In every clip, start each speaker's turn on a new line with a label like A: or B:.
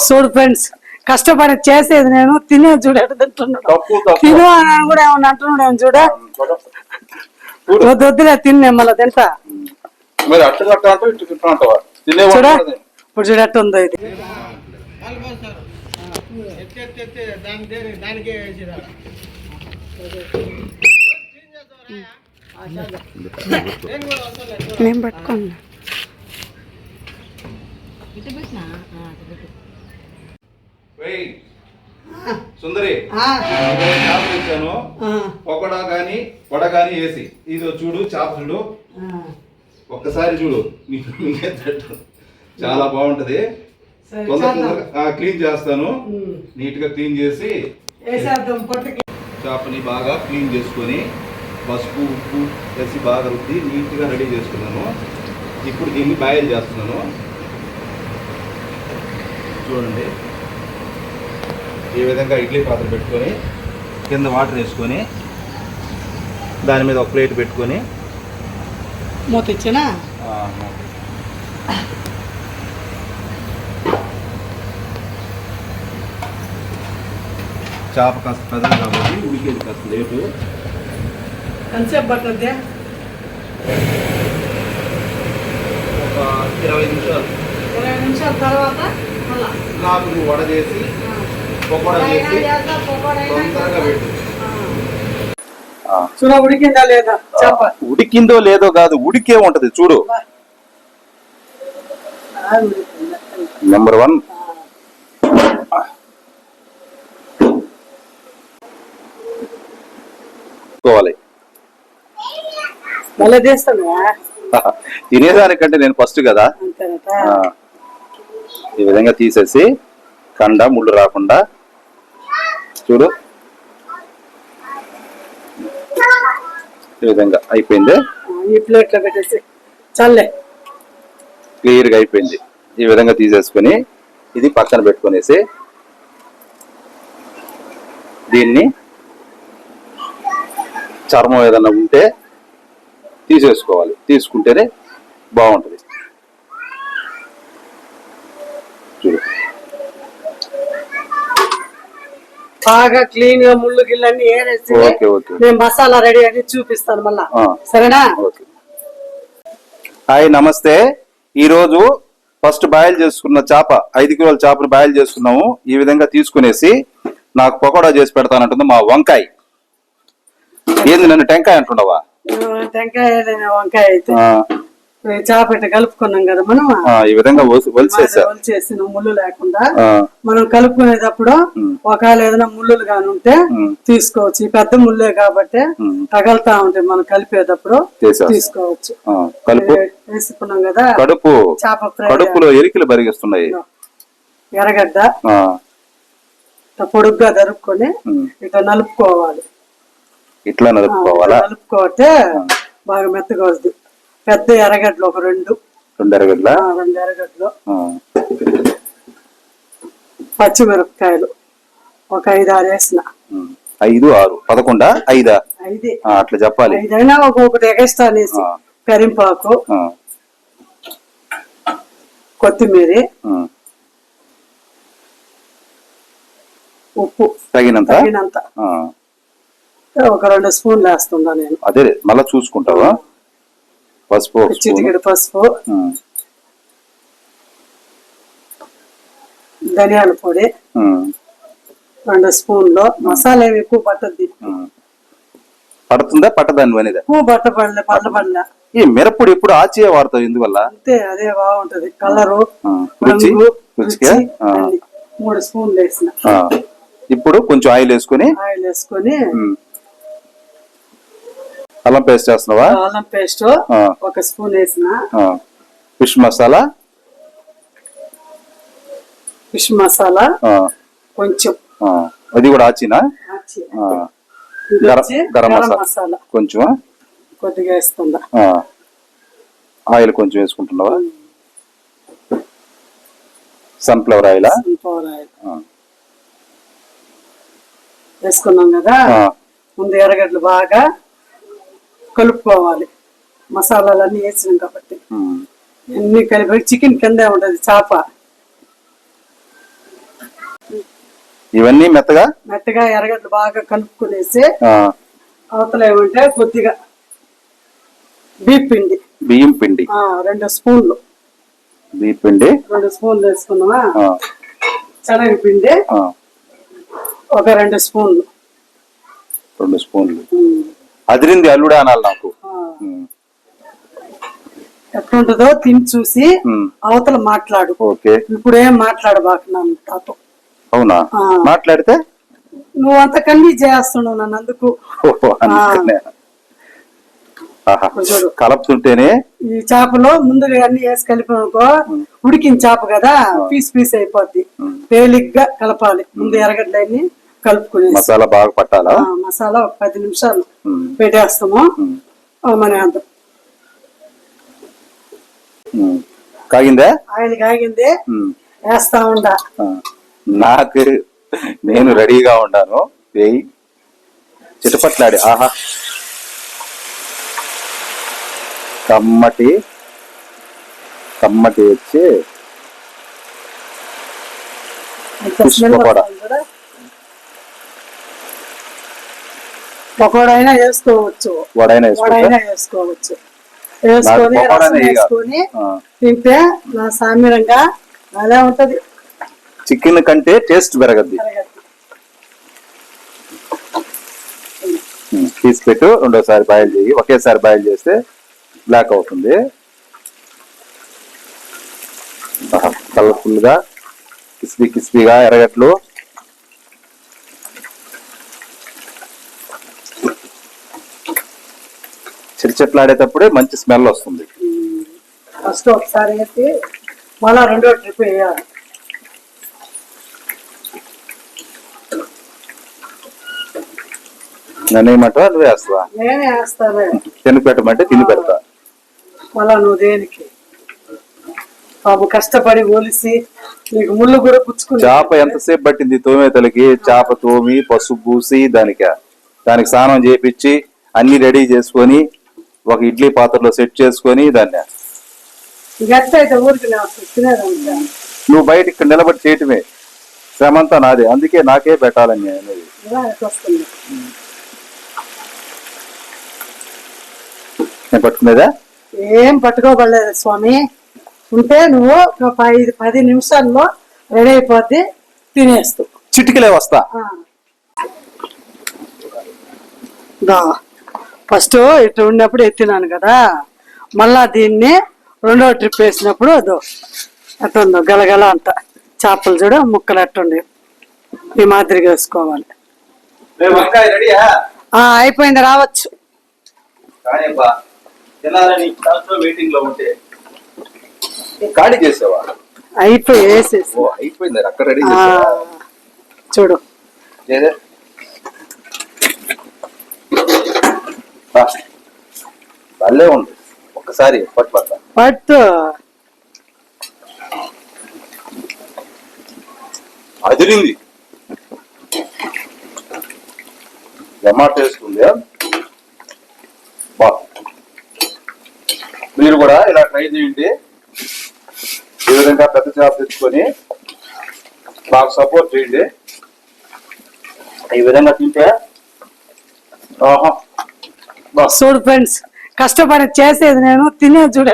A: చూడు ఫ్రెండ్స్, కష్టపడి చేసేది నేను, తినేది చూడు ఎట్లా తింటున్నాడు. తిను అని కూడా ఏమన్నా అంటున్నాడు చూడ. వద్దులే తిన్నే మళ్ళీ తింటా. చూడ ఇప్పుడు చూడ ఎట్ట ఉందో ఇది. నేను పట్టుకోండి.
B: సుందరి ఇచ్చాను, పొగడా గాని వడ గాని వేసి ఇది చూడు, చేప చూడు, ఒక్కసారి చూడు, చాలా బాగుంటది. తొందరగా క్లీన్ చేస్తాను, నీట్ గా క్లీన్ చేసి చేపని బాగా క్లీన్ చేసుకొని పసుపు ఉప్పు వేసి బాగా రుద్ది నీట్ గా రెడీ చేసుకున్నాను. ఇప్పుడు దీన్ని బాయిల్ చేస్తున్నాను. చూడండి, ఈ విధంగా ఇడ్లీ పాత్ర పెట్టుకొని కింద వాటర్ వేసుకొని దాని మీద ఒక ప్లేట్ పెట్టుకొని
A: మూత ఇచ్చానా.
B: చేప కాస్త పెద్దది కాబట్టి ఉడికేది కాస్త లేటు.
A: ఎంతసేపు పడుతుంది?
B: ఒక 20 నిమిషాలు.
A: 20 నిమిషాల తర్వాత
B: నాకు వడ చేసి పకోడా చేసి తొందరగా పెట్టు.
A: చూడ ఉడికిందా లేదా చేప?
B: ఉడికిందో లేదో కాదు, ఉడికే ఉంటది చూడు. నెంబర్ 1.
A: మళ్ళీ చేస్తాను.
B: తినేదానికంటే నేను ఫస్ట్ కదా. ఈ విధంగా తీసేసి కండ ముళ్ళు రాకుండా చూడు, ఈ విధంగా అయిపోయింది.
A: ఈ ప్లేట్ లో పెట్టేసి చల్లే
B: క్లియర్ గా అయిపోయింది. ఈ విధంగా తీసేసుకొని ఇది పక్కన పెట్టుకునేసి దీన్ని చర్మం ఏదైనా ఉంటే తీసేసుకోవాలి, తీసుకుంటేనే బాగుంటుంది. చూడు,
A: బాగా క్లీన్ గా ముళ్ళు గిళ్ళన్నీ ఏరేసి నేను మసాలా రెడీ అని చూపిస్తాను మళ్ళా, సరేనా?
B: హాయ్, నమస్తే. ఈ రోజు ఫస్ట్ బాయిల్ చేసుకున్న చేప, 5 కిలోల చేపను బాయిల్ చేసుకున్నాము. ఈ విధంగా తీసుకునేసి నాకు పకోడా చేసి పెడతానంటుంది మా వంకాయ. ఏంది నన్ను టెంకాయ అంటుండవా?
A: టెంకాయ వంకాయ అయితే చేప కలుపుకున్నాం కదా మనం.
B: ఈ విధంగా వలిచేసి
A: ముళ్ళు లేకుండా మనం కలుపుకునేటప్పుడు ఒకవేళ ఏదైనా ముళ్ళులు కాని ఉంటే తీసుకోవచ్చు. ఈ పెద్ద ముళ్ళే కాబట్టి తగలుతా ఉంటాయి, మనం కలిపేటప్పుడు తీసుకోవచ్చు. వేసుకున్నాం కదా చేప ఫ్రై.
B: కడుపులో ఎలికలు బరిగిస్తున్నాయి.
A: ఎర్రగడ్డ పొడుగ్గా దరుపుకొని ఇట్లా నలుపుకోవాలి.
B: ఇట్లా
A: నలుపుకోతే బాగా మెత్తగా వస్తుంది. పెద్ద ఎర్రగడ్డలు ఒక 2 ఎర్రగడ్డలు, పచ్చిమిరపకాయలు ఒక 5-6 వేసిన.
B: 5, 6, 11, 5 అట్లా చెప్పాలి.
A: 5 అయినా ఒక్కొక్కటి ఎగస్ట్రా అనేసి. కరింపాకు, కొత్తిమీర, ఉప్పు
B: తగినంత
A: ఒక 2 స్పూన్లు వేస్తుందా నేను.
B: అదే మళ్ళా చూసుకుంటావా? పసుపు,
A: చిటికెడు పసుపు, ధనియాల పొడి 2 స్పూన్లు. మసాలా ఏమి ఎక్కువ పట్టద్ది.
B: పడుతుందా పట్టదాన్ని అనేది?
A: ఎక్కువ పట్టపడలే.
B: ఈ మిరప్పొడి ఎప్పుడు ఆచియే వాడతావు, ఎందువల్ల?
A: అంతే, అదే బాగుంటది. కలరు, 3 స్పూన్లు వేసిన.
B: ఇప్పుడు కొంచెం ఆయిల్ వేసుకొని అల్లం పేస్ట్ వేస్తున్నావా?
A: అల్లం పేస్ట్ 1 స్పూన్ వేసిన.
B: ఫిష్ మసాలా
A: కొంచెం,
B: అది కూడా ఆచినా. గరం మసాలా కొంచెం
A: కొద్దిగా వేస్తుందా.
B: ఆయిల్ కొంచెం వేసుకుంటున్నావా? సన్ఫ్లవర్ ఆయిల్
A: వేసుకున్నాం కదా. ముందు ఎర్రగడ్డలు బాగా కలుపుకోవాలి. మసాలాలన్నీ వేసినాం కాబట్టి అన్ని కలిపి. చికెన్ కిందే ఉంటది చేప.
B: ఇవన్నీ మెత్తగా
A: ఎర్రగడ్డలు బాగా కలుపుకునేసి
B: ఆ,
A: అవతల ఏమంటే కొద్దిగా
B: బియ్యం పిండి
A: 2 స్పూన్లు
B: బియ్యం పిండి
A: 2 స్పూన్లు వేసుకున్నావా,
B: ఆ,
A: శనగపిండి
B: ఆ,
A: ఒక 2 స్పూన్లు.
B: 2 స్పూన్లు. అదిరింది అల్లుడా అనాలి నాకు.
A: ఎట్లుంటుందో తిని చూసి అవతల మాట్లాడు.
B: ఓకే.
A: ఇప్పుడు ఏం మాట్లాడబాకున్నాను నాతో.
B: అవునా? మాట్లాడితే
A: నువ్వు అంత కన్వీన్స్ చేస్తున్నావు నన్ను అందుకు.
B: కలుపుతుంటేనే
A: ఈ చేపలో ముందుగా అన్ని వేసి కలిపానుకో ఉడికిన చేప కదా, పీస్ అయిపోద్ది. తేలిగ్గా కలపాలి. ముందు ఎర్రగడ్డలన్నీ కలుపుకుని
B: మసాలా బాగా పట్టాలా.
A: మసాలా ఒక 10 నిమిషాలు పెట్టేస్తాము. మన అంత
B: కాగిందా?
A: ఆయిల్ కాగింది, వేస్తా ఉండా.
B: నాకు నేను రెడీగా ఉండాను. వేయి చిటపట్లాడి. ఆహా, కమ్మటి వచ్చి
A: పకోడా అయినా వేసుకోవచ్చు,
B: వడైనా
A: వేసుకోవచ్చు. వేసుకొని తింటే నా సామ్యంగా అలా ఉంటది.
B: చికెన్ కంటే టేస్ట్ పెరగద్ది. తీసి పెట్టు. రెండోసారి బాయిల్ చేయి. ఒకేసారి బాయిల్ చేస్తే బ్లాక్ అవుతుంది. కలర్ఫుల్ గా క్రిస్పీగా ఎర్రగడ్డలు. చిట్లాడేటప్పుడే మంచి స్మెల్ వస్తుంది.
A: ఫస్ట్ ఒకసారి వేసి మళ్ళా 2వ ట్రిప్ వేయాలి.
B: నేనేమంటావా? నువ్వే వేస్తావా?
A: నేనే వేస్తాను.
B: తిని పెట్టమంటే తిని పెడతా.
A: మళ్ళా నువ్వు దేనికి బాబు కష్టపడి ఒలిసి నీకు ముళ్ళు కూడా పుచ్చుకుని.
B: చేప ఎంతసేపు పట్టింది తోమేతలకి? చేప తోమి పసుపు పూసి దానికి స్నానం చేపించి అన్ని రెడీ చేసుకొని ఒక ఇడ్లీ పాత్రలో సెట్ చేసుకొని దాన్ని
A: ఊరికి
B: నువ్వు బయట ఇక్కడ నిలబడి చేయటమే శ్రమంతా నాదే. అందుకే నాకే పెట్టాలని అనేది. నేను పట్టుకునేదా?
A: ఏం పట్టుకోబడలేదు స్వామి. ఉంటే నువ్వు ఒక 10 నిమిషాల్లో రెడీ అయిపోద్ది, తినేస్తూ
B: చిటికలే వస్తా.
A: ఫస్ట్ ఇట్లా ఉన్నప్పుడు ఎత్తినాను కదా, మళ్ళా దీన్ని 2వ ట్రిప్ వేసినప్పుడు అదో అట్టుందో గలగల అంట. చేపలు చూడ ముక్కలు అట్టుండే ఈ మాదిరిగా వేసుకోవాలి. అయిపోయింది, రావచ్చు.
B: అయిపోయింది అక్కడ రెడీ
A: చూడు.
B: భలే ఉంది. ఒక్కసారి
A: పట్టు
B: అదిరింది. జమాట్ వేసుకుంది. మీరు కూడా ఇలా ట్రై చేయండి. ఈ విధంగా పెద్ద చేప తెచ్చుకొని మాకు సపోర్ట్ చేయండి. ఈ విధంగా తింటే
A: చూడు ఫ్రెండ్స్, కష్టపడి చేసేది నేను, తినే చూడ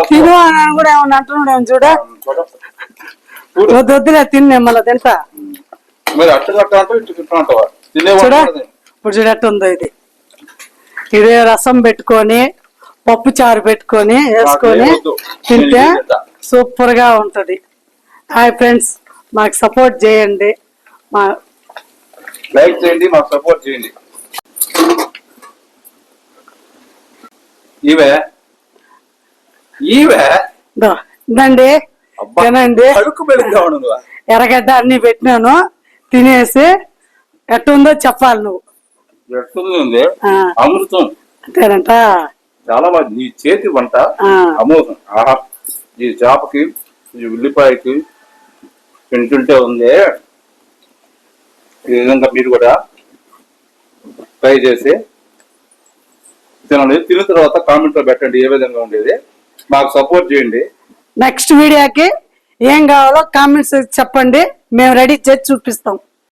A: తిను అని కూడా ఏమన్నా అంటున్నాడు. చూడ వద్దులే తిన్నే మళ్ళీ తింటా. చూడ ఇప్పుడు చూడట్టుందో ఇది. ఇదే రసం పెట్టుకొని పప్పు చారు పెట్టుకొని వేసుకొని తింటే సూపర్ గా ఉంటది. హాయ్ ఫ్రెండ్స్, మాకు సపోర్ట్ చేయండి,
B: లైక్ చేయండి, మాకు సపోర్ట్ చేయండి.
A: దండి తినండి. ఎర్రగడ్డ అన్ని పెట్టినాను, తినేసి ఎట్టుందో చెప్పాలి నువ్వు.
B: అమృతం
A: అంతేనంట.
B: చాలా మంది నీ చేతి వంట అమోఘం. ఆహా, ఈ చేపకి ఈ ఉల్లిపాయకి తింటుంటే ఉంది. ఈ విధంగా మీరు కూడా ట్రై చేసి తినండి. తిన్న తర్వాత కామెంట్ లో పెట్టండి ఏ విధంగా ఉండేది. మాకు సపోర్ట్ చేయండి.
A: నెక్స్ట్ వీడియోకి ఏం కావాలో కామెంట్స్ చెప్పండి, మేము రెడీ చేసి చూపిస్తాం.